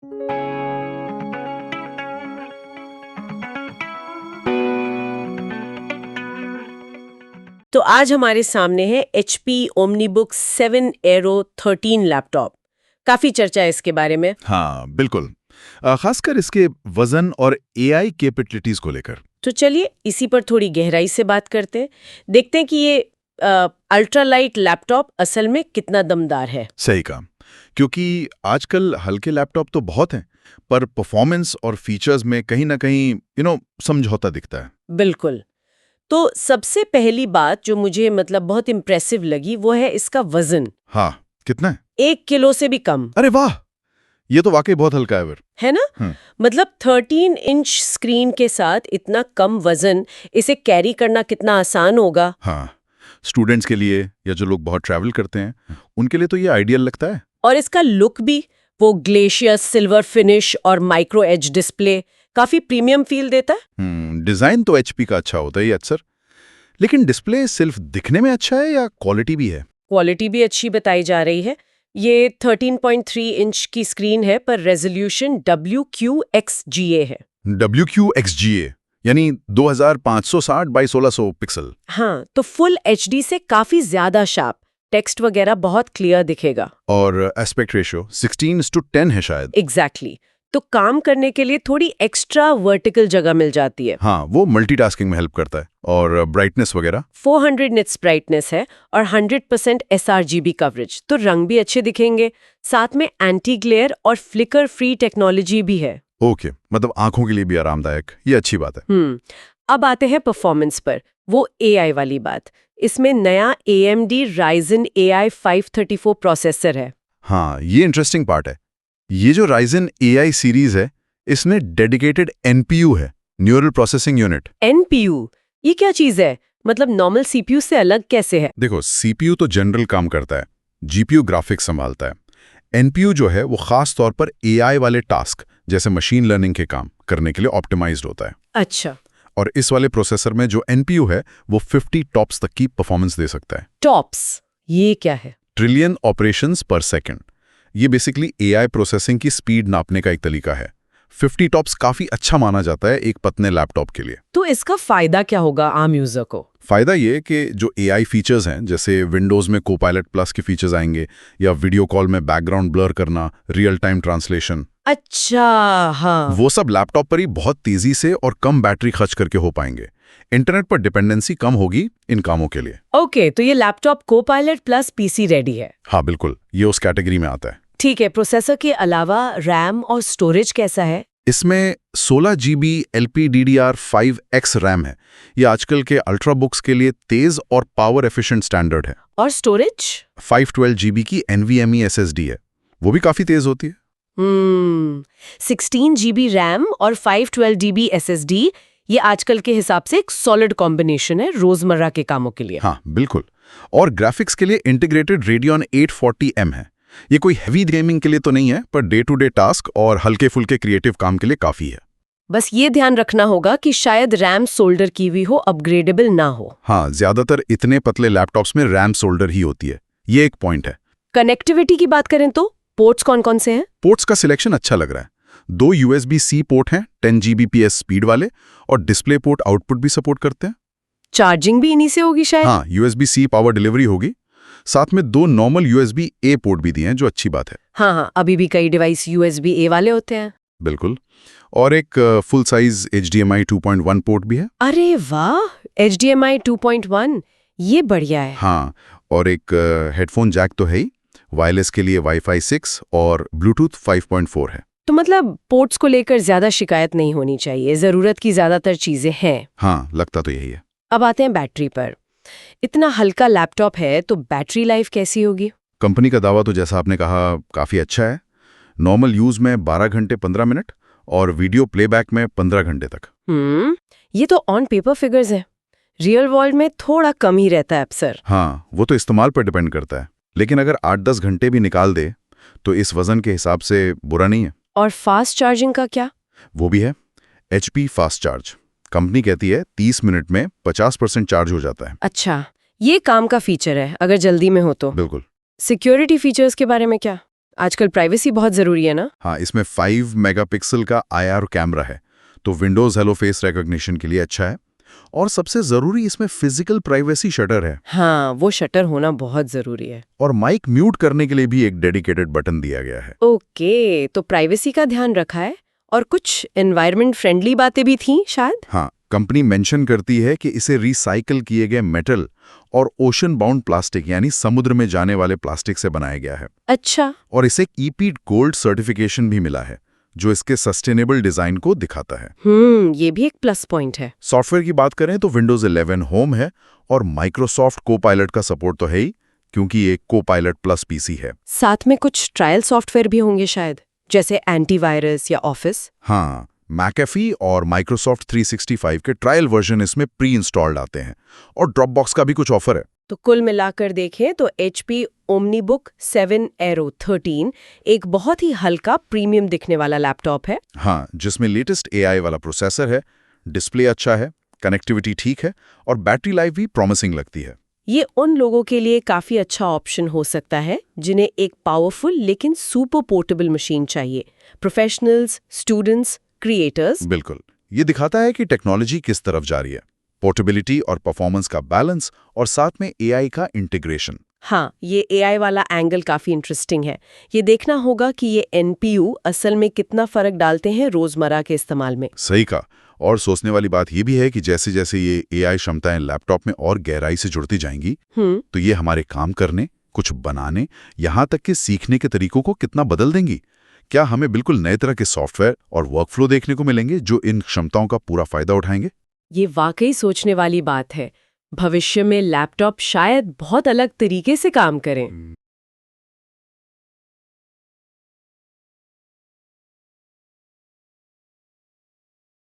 तो आज हमारे सामने है HP OmniBook 7 Aero 13 लैपटॉप। काफी चर्चा है इसके बारे में। हाँ बिल्कुल। खासकर इसके वजन और एआई कैपेबिलिटीज को लेकर। तो चलिए इसी पर थोड़ी गहराई से बात करते हैं। देखते हैं कि ये अल्ट्रा लाइट लैपटॉप असल में कितना दमदार है। सही कहा, क्योंकि आजकल हल्के लैपटॉप तो बहुत हैं, पर परफॉर्मेंस और फीचर्स में कहीं ना कहीं समझौता दिखता है। बिल्कुल। तो सबसे पहली बात जो मुझे बहुत इम्प्रेसिव लगी वो है इसका वजन। हाँ, कितना है? 1 किलो से भी कम। अरे वाह, ये तो वाकई बहुत हल्का है ना? 13 इंच स्क्रीन के साथ इतना कम वजन, इसे कैरी करना कितना आसान होगा। हाँ, स्टूडेंट्स के लिए या जो लोग बहुत ट्रैवल करते हैं उनके लिए तो ये आइडियल लगता है। और इसका लुक भी, वो ग्लेशियर सिल्वर फिनिश और माइक्रो एज डिस्प्ले काफी प्रीमियम फील देता है। डिजाइन तो एचपी का अच्छा होता है अक्सर, लेकिन डिस्प्ले सिर्फ दिखने में अच्छा है या क्वालिटी भी है? क्वालिटी भी अच्छी बताई जा रही है। ये 13.3 इंच की स्क्रीन है, पर रेजोल्यूशन WQXGA है। WQXGA यानी 2560 बाई 1600 पिक्सल। हाँ, तो फुल HD से काफी ज्यादा शार्प, टेक्स्ट वगैरह बहुत क्लियर दिखेगा। और एस्पेक्ट रेशियो 16:10 है शायद। एग्जैक्टली। तो काम करने के लिए थोड़ी एक्स्ट्रा वर्टिकल जगह मिल जाती है। हाँ, वो मल्टीटास्किंग में हेल्प करता है। और ब्राइटनेस वगैरह 400 निट्स ब्राइटनेस है और 100% sRGB कवरेज, तो रंग भी अच्छे दिखेंगे। साथ में एंटी ग्लेयर और फ्लिकर फ्री टेक्नोलॉजी भी है। ओके, मतलब आंखों के लिए भी आरामदायक, ये अच्छी बात है। अब आते हैं परफॉर्मेंस पर, वो AI वाली बात। इसमें नया AMD Ryzen AI 534 प्रोसेसर है। हाँ, ये इंटरेस्टिंग पार्ट है। ये जो Ryzen AI सीरीज है, इसमें डेडिकेटेड NPU है, न्यूरल प्रोसेसिंग यूनिट। NPU ये क्या चीज है? नॉर्मल CPU से अलग कैसे है? देखो, CPU तो जनरल काम करता है, GPU ग्राफिक्स संभालता है। NPU जो है वो खास तौर पर AI वाले टास्क जैसे मशीन लर्निंग के काम करने के लिए ऑप्टिमाइज्ड होता है। अच्छा। और इस वाले प्रोसेसर में जो NPU है वो 50 टॉप्स तक की परफॉर्मेंस दे सकता है। टॉप्स ये क्या है? ट्रिलियन ऑपरेशंस पर सेकंड। ये बेसिकली AI प्रोसेसिंग की स्पीड नापने का एक तरीका है। 50 टॉप्स काफी अच्छा माना जाता है एक पतले लैपटॉप के लिए। तो इसका फायदा क्या होगा आम यूजर को? फायदा ये कि जो AI फीचर्स हैं, जैसे विंडोज में कोपायलट प्लस के फीचर्स आएंगे, या वीडियो कॉल में बैकग्राउंड ब्लर करना, रियल टाइम ट्रांसलेशन। अच्छा, हाँ। वो सब लैपटॉप पर ही बहुत तेजी से और कम बैटरी खर्च करके हो पाएंगे। इंटरनेट पर डिपेंडेंसी कम होगी इन कामों के लिए। ओके, तो ये laptop Copilot plus PC ready है। हाँ बिल्कुल, ये उस कैटेगरी में आता है। ठीक है, प्रोसेसर के अलावा रैम और स्टोरेज कैसा है? इसमें 16 GB LPDDR5X रैम है। ये आजकल के अल्ट्रा बुक्स के लिए तेज और पावर एफिशिएंट स्टैंडर्ड है। और स्टोरेज? 512 GB की NVMe SSD है, वो भी काफी तेज होती है। 16 GB रैम और 512 GB SSD, ये आजकल के हिसाब से एक सॉलिड कॉम्बिनेशन है रोजमर्रा के कामों के लिए। हाँ बिल्कुल। और ग्राफिक्स के लिए इंटीग्रेटेड Radeon 840M है। ये कोई हैवी गेमिंग के लिए तो नहीं है, per day to day task और हल्के फुल्के क्रिएटिव काम के लिए काफी है। बस ये ध्यान रखना होगा कि शायद रैम सोल्डर की हुई हो, अपग्रेडेबल ना हो। हाँ, ज्यादातर इतने पतले लैपटॉप्स में रैम सोल्डर ही होती है, ये एक पॉइंट है। कनेक्टिविटी की बात करें तो पोर्ट्स कौन कौन से हैं? पोर्ट्स का सिलेक्शन अच्छा लग रहा है। 2 USB-C पोर्ट हैं 10 Gbps स्पीड वाले, और डिस्प्ले पोर्ट आउटपुट भी सपोर्ट करते हैं। चार्जिंग भी इन्हीं से होगी शायद? हाँ, USB-C पावर डिलीवरी होगी। साथ में 2 नॉर्मल USB-A पोर्ट भी दिए हैं, जो अच्छी बात है। हाँ, अभी भी कई डिवाइस USB-A वाले होते हैं। बिल्कुल। और एक फुल साइज HDMI 2.1 पोर्ट भी है। अरे वाह, HDMI 2.1, ये बढ़िया है। हाँ, और एक हेडफोन जैक तो है ही। वायरलेस के लिए Wi-Fi 6 और Bluetooth 5.4 है। तो पोर्ट्स को लेकर ज्यादा शिकायत नहीं होनी चाहिए, जरूरत की ज्यादातर चीजें हैं। हाँ, लगता तो यही है। अब आते हैं बैटरी पर। इतना हल्का लैपटॉप है तो बैटरी लाइफ कैसी होगी? कंपनी का दावा तो जैसा आपने कहा काफी अच्छा है। नॉर्मल यूज में 12 घंटे 15 मिनट और वीडियो प्लेबैक में 15 घंटे तक। ये तो ऑन पेपर फिगर्स है। रियल वर्ल्ड में थोड़ा कम ही रहता है अक्सर। हाँ, वो तो इस्तेमाल पर डिपेंड करता है, लेकिन अगर 8-10 घंटे भी निकाल दे तो इस वजन के हिसाब से बुरा नहीं है। और फास्ट चार्जिंग का क्या? वो भी है, HP फास्ट चार्ज। कंपनी कहती है 30 मिनट में 50% चार्ज हो जाता है। अच्छा, ये काम का फीचर है अगर जल्दी में हो तो। बिल्कुल। सिक्योरिटी फीचर्स के बारे में क्या? आजकल प्राइवेसी बहुत जरूरी है ना। हाँ, इसमें 5 मेगापिक्सल का IR कैमरा है, तो विंडोज हेलो फेस रिकॉग्निशन के लिए अच्छा है। और सबसे जरूरी इसमें फिजिकल प्राइवेसी शटर है, हाँ, वो शटर होना बहुत जरूरी है। और माइक म्यूट करने के लिए भी एक डेडिकेटेड बटन दिया गया है। ओके, तो प्राइवेसी का ध्यान रखा है और कुछ एनवायरनमेंट फ्रेंडली बातें भी थीं शायद। हाँ, कंपनी मेंशन करती है कि इसे रिसाइकल किए गए मेटल और ओशन बाउंड प्लास्टिक यानी समुद्र में जाने वाले प्लास्टिक से बनाया गया है। अच्छा। और इसे EPEAT गोल्ड सर्टिफिकेशन भी मिला है, जो इसके सस्टेनेबल डिजाइन को दिखाता है। ये भी एक प्लस पॉइंट है। सॉफ्टवेयर की बात करें तो विंडोज 11 होम है, और माइक्रोसॉफ्ट कोपायलट का सपोर्ट तो है ही, क्योंकि ये कोपायलट प्लस PC है। साथ में कुछ ट्रायल सॉफ्टवेयर भी होंगे शायद, जैसे एंटीवायरस या ऑफिस। हाँ, मैकेफी और माइक्रोसॉफ्ट 365 के ट्रायल वर्जन इसमें प्री इंस्टॉल्ड आते हैं, और ड्रॉपबॉक्स का भी कुछ ऑफर है। तो कुल मिलाकर देखें तो HP ओमनीबुक 7 Aero 13 एक बहुत ही हल्का प्रीमियम दिखने वाला लैपटॉप है। हाँ, जिसमें लेटेस्ट AI वाला प्रोसेसर है, डिस्प्ले अच्छा है, कनेक्टिविटी ठीक है, और बैटरी लाइफ भी प्रॉमिसिंग लगती है। ये उन लोगों के लिए काफी अच्छा ऑप्शन हो सकता है जिन्हें एक पावरफुल लेकिन सुपर पोर्टेबल मशीन चाहिए। Professionals, students, creators. बिल्कुल, ये दिखाता है कि टेक्नोलॉजी किस तरफ जा रही है, पोर्टेबिलिटी और परफॉर्मेंस का बैलेंस, और साथ में AI का इंटीग्रेशन। हाँ, ये AI वाला एंगल काफी इंटरेस्टिंग है। ये देखना होगा कि ये NPU असल में कितना फर्क डालते हैं रोजमर्रा के इस्तेमाल में। सही कहा। और सोचने वाली बात यह भी है कि जैसे जैसे ये AI क्षमताएं लैपटॉप में और गहराई से जुड़ती जाएंगी, तो ये हमारे काम करने, कुछ बनाने, यहाँ तक कि सीखने के तरीकों को कितना बदल देंगी। क्या हमें बिल्कुल नए तरह के सॉफ्टवेयर और वर्कफ्लो देखने को मिलेंगे जो इन क्षमताओं का पूरा फायदा उठाएंगे? ये वाकई सोचने वाली बात है। भविष्य में लैपटॉप शायद बहुत अलग तरीके से काम करें।